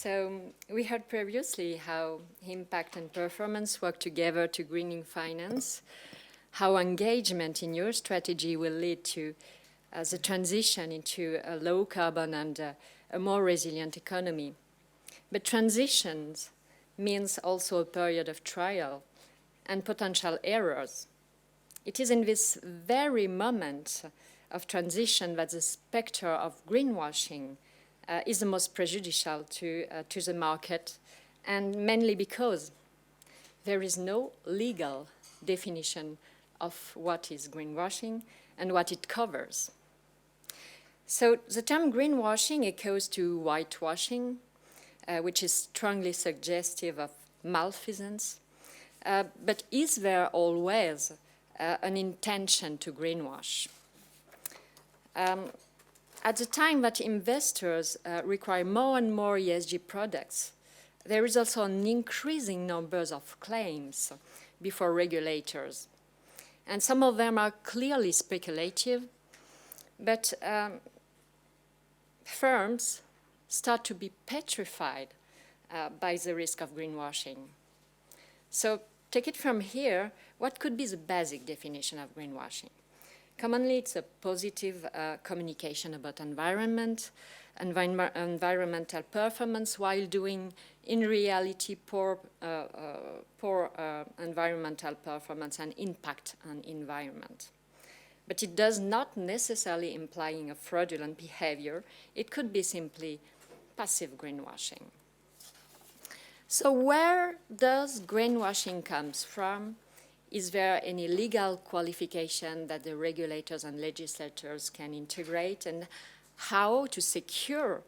So we heard previously how impact and performance work together to greening finance, how engagement in your strategy will lead to the transition into a low carbon and a more resilient economy. But transitions means also a period of trial and potential errors. It is in this very moment of transition that the spectre of greenwashing is the most prejudicial to the market, and mainly because there is no legal definition of what is greenwashing and what it covers. So the term greenwashing echoes to whitewashing, which is strongly suggestive of malfeasance. But is there always an intention to greenwash? At the time that investors require more and more ESG products, there is also an increasing number of claims before regulators. And some of them are clearly speculative, but firms start to be petrified by the risk of greenwashing. So take it from here, what could be the basic definition of greenwashing? Commonly, it's a positive communication about environmental performance, while doing, in reality, poor environmental performance and impact on environment. But it does not necessarily implying a fraudulent behavior. It could be simply passive greenwashing. So where does greenwashing comes from? Is there any legal qualification that the regulators and legislators can integrate, and how to secure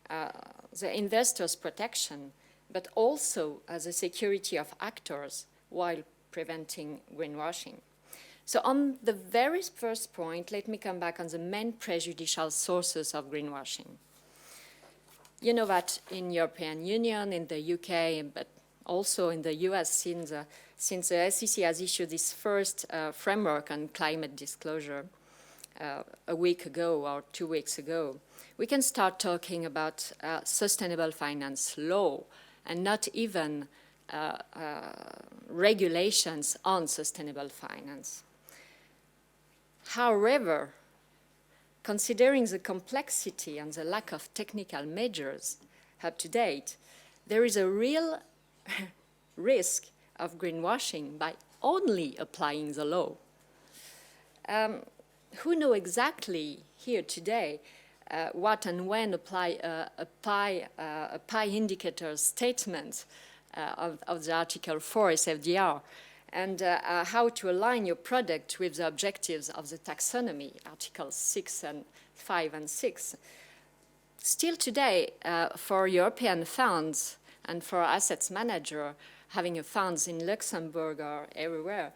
the investors' protection, but also the security of actors while preventing greenwashing? So on the very first point, let me come back on the main prejudicial sources of greenwashing. You know that in European Union, in the UK, but also in the US, since the SEC has issued this first framework on climate disclosure a week ago or 2 weeks ago, we can start talking about sustainable finance law and not even regulations on sustainable finance. However, considering the complexity and the lack of technical measures up to date, there is a real risk of greenwashing by only applying the law. Who know exactly here today what and when apply a PI indicator statement of the Article 4 SFDR, and how to align your product with the objectives of the taxonomy, Articles 6 and 5 and 6. Still today, for European funds and for assets manager having a funds in Luxembourg or everywhere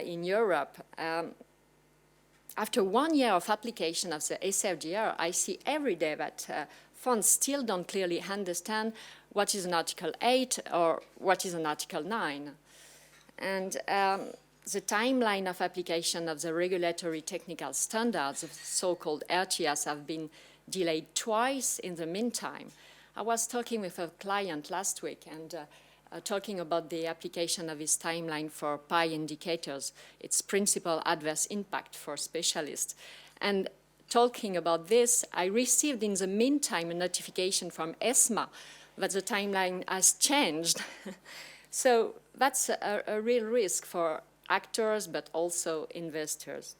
in Europe, after 1 year of application of the SFDR, I see every day that funds still don't clearly understand what is an Article 8 or what is an Article 9. And the timeline of application of the regulatory technical standards, the so-called RTS, have been delayed twice in the meantime. I was talking with a client last week and talking about the application of his timeline for PI indicators, its principal adverse impact for specialists. And talking about this, I received in the meantime a notification from ESMA that the timeline has changed. So that's a real risk for actors, but also investors.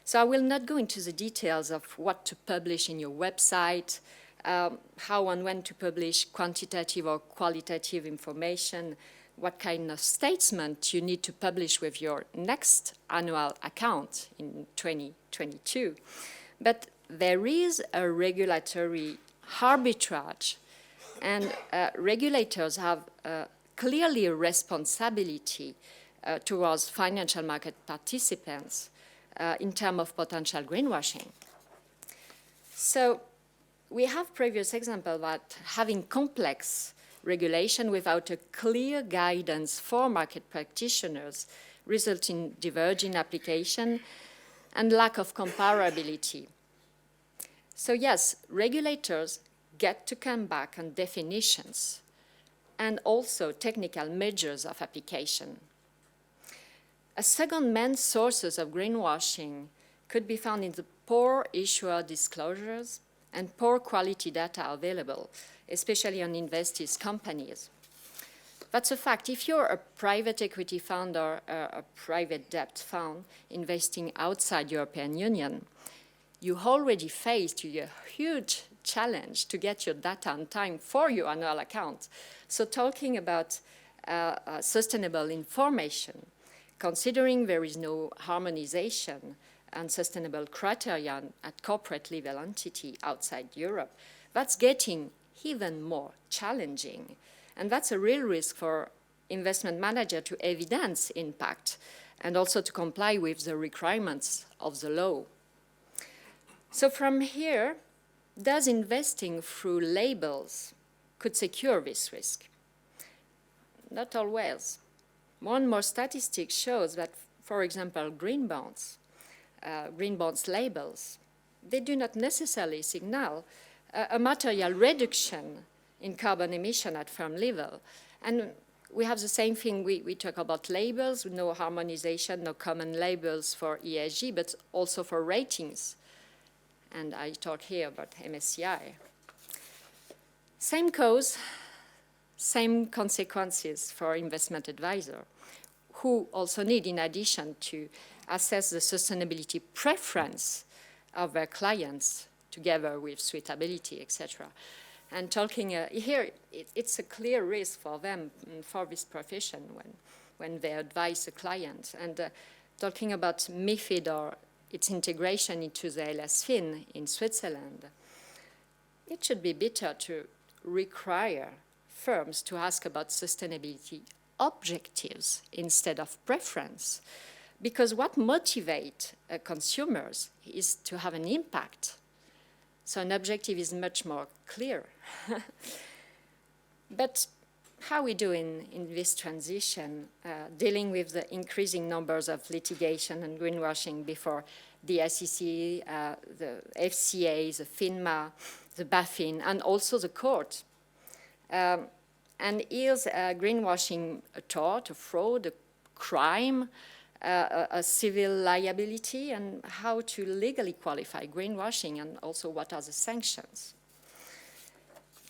So I will not go into the details of what to publish in your website, how and when to publish quantitative or qualitative information, what kind of statement you need to publish with your next annual account in 2022. But there is a regulatory arbitrage, and regulators have clearly a responsibility towards financial market participants in terms of potential greenwashing. So we have previous example that having complex regulation without a clear guidance for market practitioners result in diverging application and lack of comparability. So yes, regulators get to come back on definitions and also technical measures of application. A second main sources of greenwashing could be found in the poor issuer disclosures and poor quality data available, especially on investees' companies. That's a fact. If you're a private equity fund or a private debt fund investing outside European Union, you already faced a huge challenge to get your data on time for your annual account. So talking about sustainable information, considering there is no harmonization and sustainable criteria at corporate level entity outside Europe, that's getting even more challenging. And that's a real risk for investment manager to evidence impact and also to comply with the requirements of the law. So from here, does investing through labels could secure this risk? Not always. More and more statistics shows that, for example, green bonds labels, they do not necessarily signal a material reduction in carbon emission at firm level. And we have the same thing, we talk about labels, no harmonization, no common labels for ESG, but also for ratings. And I talk here about MSCI. Same cause, same consequences for investment advisor, who also need, in addition, to assess the sustainability preference of their clients together with suitability, etc. And talking here, it's a clear risk for them, for this profession, when they advise a client. And talking about MiFID or its integration into the LS-FIN in Switzerland, it should be better to require firms to ask about sustainability objectives instead of preference, because what motivates consumers is to have an impact. So an objective is much more clear. But how we do in this transition, dealing with the increasing numbers of litigation and greenwashing before the SEC, the FCA, the FINMA, the BaFin, and also the court. And is greenwashing a tort, a fraud, a crime, a civil liability, and how to legally qualify greenwashing, and also what are the sanctions?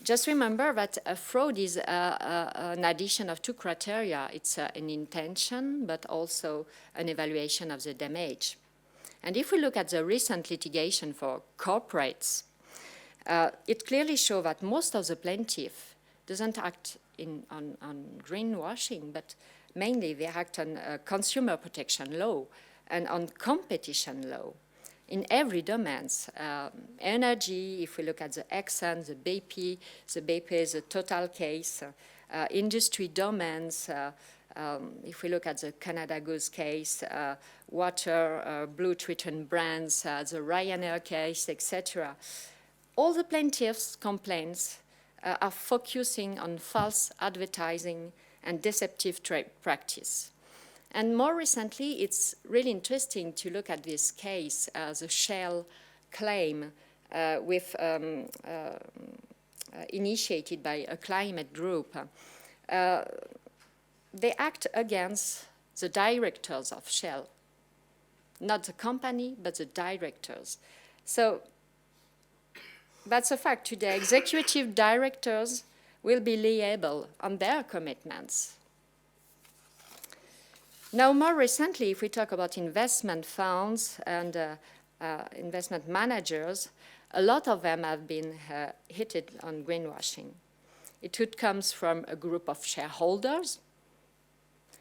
Just remember that a fraud is an addition of two criteria. It's an intention, but also an evaluation of the damage. And if we look at the recent litigation for corporates, it clearly shows that most of the plaintiffs doesn't act on greenwashing, but mainly they act on consumer protection law and on competition law in every domain. Energy, if we look at the Exxon, the BP, the Total case, industry domains, if we look at the Canada Goose case, water, Blue Triton brands, the Ryanair case, etc. All the plaintiffs' complaints are focusing on false advertising and deceptive trade practice. And more recently, it's really interesting to look at this case, the Shell claim initiated by a climate group. They act against the directors of Shell, not the company, but the directors. So that's a fact. Today, executive directors will be liable on their commitments. Now, more recently, if we talk about investment funds and investment managers, a lot of them have been hit on greenwashing. It could come from a group of shareholders.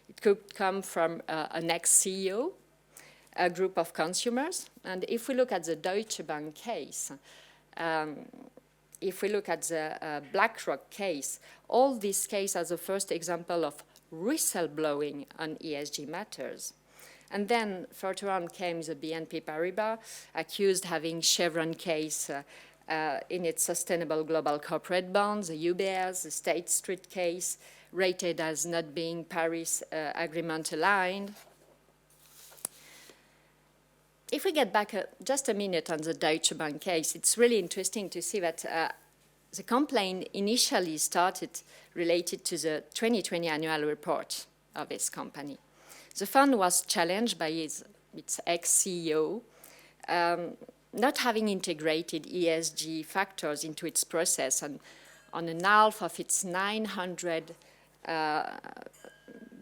It could come from an ex-CEO, a group of consumers. And if we look at the Deutsche Bank case, if we look at the BlackRock case, all these cases are the first example of whistleblowing on ESG matters. And then further on came the BNP Paribas, accused having Chevron case in its sustainable global corporate bonds, the UBS, the State Street case, rated as not being Paris Agreement aligned. If we get back just a minute on the Deutsche Bank case, it's really interesting to see that The complaint initially started related to the 2020 annual report of this company. The fund was challenged by its ex-CEO not having integrated ESG factors into its process and on an half of its 900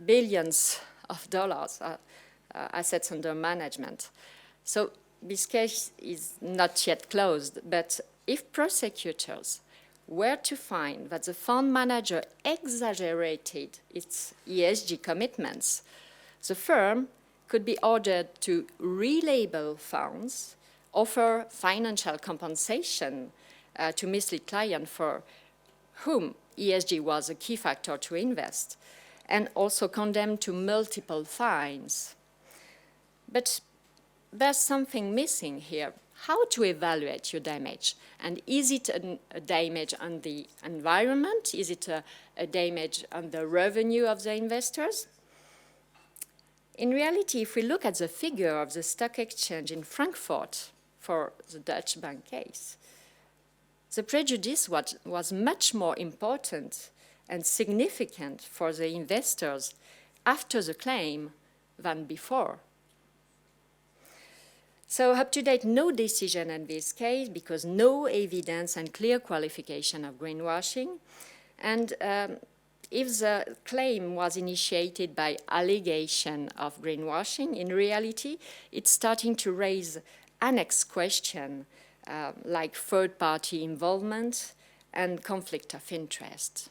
billions of dollars assets under management. So this case is not yet closed, but if prosecutors were to find that the fund manager exaggerated its ESG commitments, the firm could be ordered to relabel funds, offer financial compensation to mislead clients for whom ESG was a key factor to invest, and also condemned to multiple fines. But there's something missing here. How to evaluate your damage? And is it a damage on the environment? Is it a damage on the revenue of the investors? In reality, if we look at the figure of the stock exchange in Frankfurt for the Deutsche Bank case, the prejudice was much more important and significant for the investors after the claim than before. So up to date, no decision in this case because no evidence and clear qualification of greenwashing. And if the claim was initiated by allegation of greenwashing, in reality, it's starting to raise annex questions like third-party involvement and conflict of interest.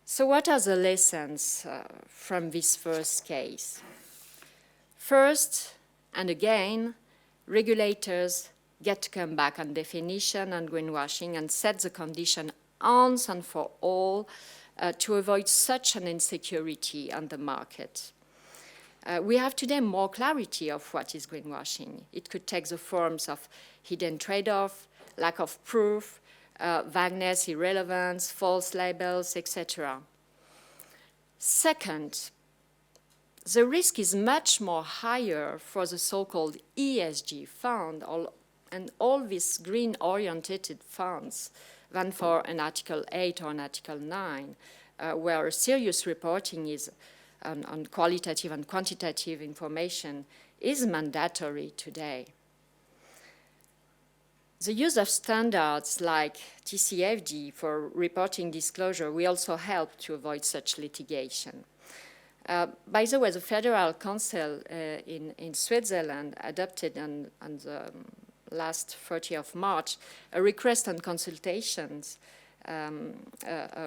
So what are the lessons from this first case? First, and again, regulators get to come back on definition on greenwashing and set the condition once and for all to avoid such an insecurity on the market. We have today more clarity of what is greenwashing. It could take the forms of hidden trade-off, lack of proof, vagueness, irrelevance, false labels, etc. Second, the risk is much more higher for the so-called ESG fund and all these green-oriented funds than for an Article 8 or an Article 9, where serious reporting is on qualitative and quantitative information is mandatory today. The use of standards like TCFD for reporting disclosure will also help to avoid such litigation. By the way, the Federal Council in Switzerland adopted on the last 30th of March a request on consultations,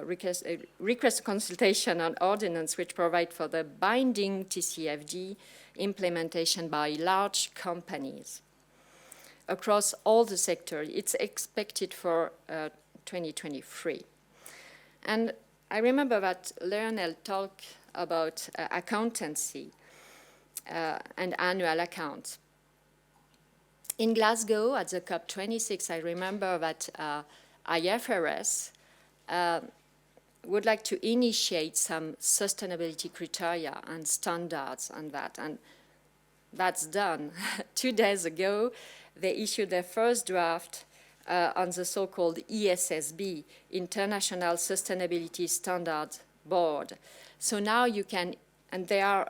request consultation on ordinance which provide for the binding TCFD implementation by large companies across all the sectors. It's expected for 2023. And I remember that Lionel talked about accountancy and annual accounts. In Glasgow at the COP26, I remember that IFRS would like to initiate some sustainability criteria and standards on that, and that's done. 2 days ago, they issued their first draft on the so-called ESSB, International Sustainability Standards Board. So now you can, and they are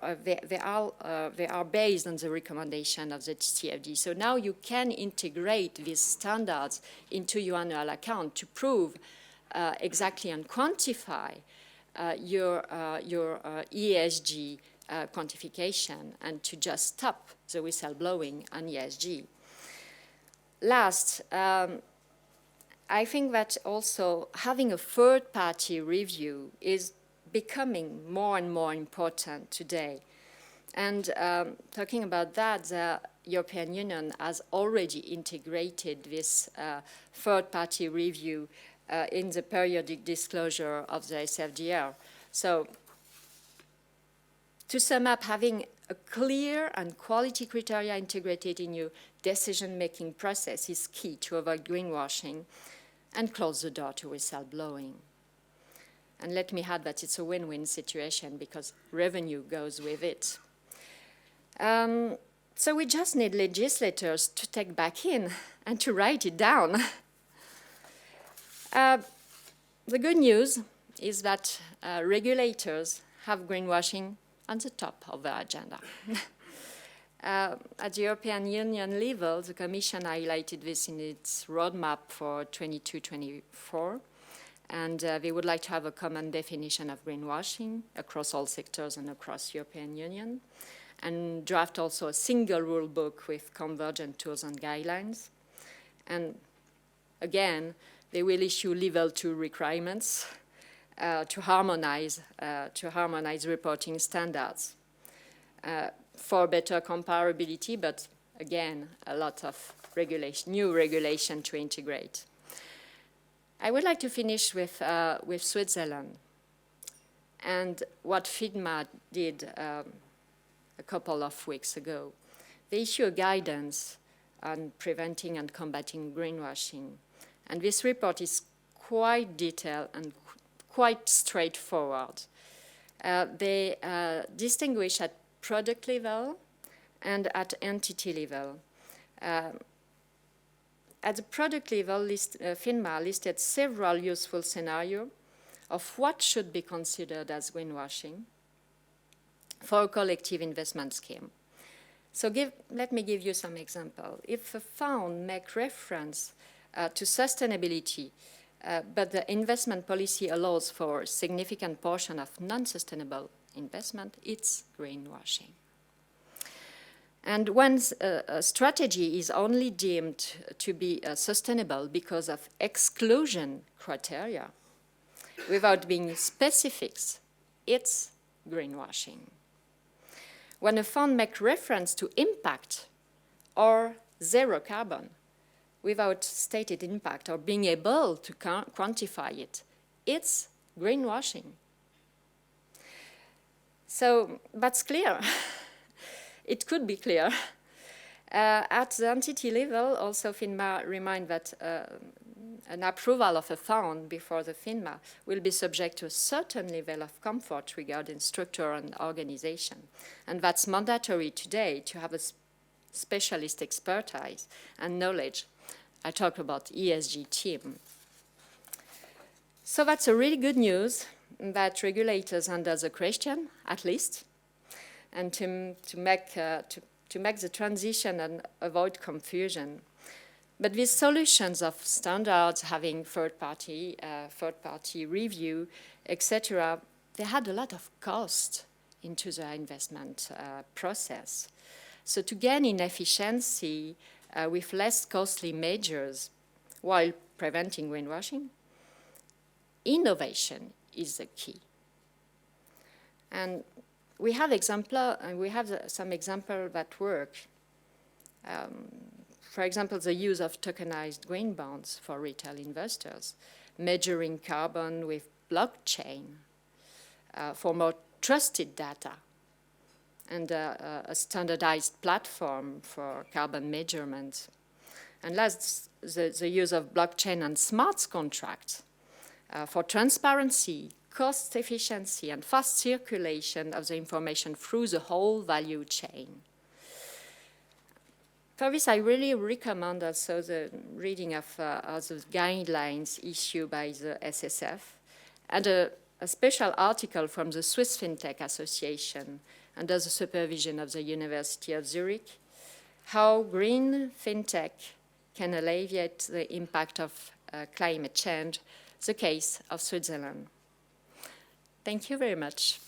based on the recommendation of the TCFD. So now you can integrate these standards into your annual account to prove exactly and quantify your ESG quantification and to just stop the whistleblowing on ESG. Last, I think that also having a third-party review is becoming more and more important today. And talking about that, the European Union has already integrated this third-party review in the periodic disclosure of the SFDR. So to sum up, having a clear and quality criteria integrated in your decision-making process is key to avoid greenwashing and close the door to whistleblowing. And let me add that it's a win-win situation because revenue goes with it. So we just need legislators to take back in and to write it down. The good news is that regulators have greenwashing on the top of their agenda. At the European Union level, the Commission highlighted this in its roadmap for 22-24, and they would like to have a common definition of greenwashing across all sectors and across the European Union, and draft also a single rule book with convergent tools and guidelines. And again, they will issue level 2 requirements to harmonize reporting standards for better comparability, but again, a lot of new regulation to integrate. I would like to finish with Switzerland and what FINMA did a couple of weeks ago. They issue a guidance on preventing and combating greenwashing. And this report is quite detailed and quite straightforward. They distinguish at product level and at entity level. At the product level, FINMA listed several useful scenarios of what should be considered as greenwashing for a collective investment scheme. So let me give you some examples. If a fund makes reference to sustainability, but the investment policy allows for a significant portion of non-sustainable investment, it's greenwashing. And when a strategy is only deemed to be sustainable because of exclusion criteria, without being specifics, it's greenwashing. When a fund makes reference to impact or zero carbon, without stated impact or being able to quantify it, it's greenwashing. So that's clear. It could be clear. At the entity level, also FINMA reminds that an approval of a fund before the FINMA will be subject to a certain level of comfort regarding structure and organization. And that's mandatory today to have a specialist expertise and knowledge. I talk about ESG team. So that's a really good news that regulators under the question, at least, and to make the transition and avoid confusion. But these solutions of standards, having third-party review, etc., they had a lot of cost into the investment process. So to gain in efficiency with less costly measures while preventing greenwashing, innovation is the key. And we have some examples that work. For example, the use of tokenized green bonds for retail investors, measuring carbon with blockchain for more trusted data, and a standardized platform for carbon measurement. And last, the use of blockchain and smart contracts for transparency, cost efficiency, and fast circulation of the information through the whole value chain. For this, I really recommend also the reading of the guidelines issued by the SSF and a special article from the Swiss FinTech Association under the supervision of the University of Zurich, how green FinTech can alleviate the impact of climate change, the case of Switzerland. Thank you very much.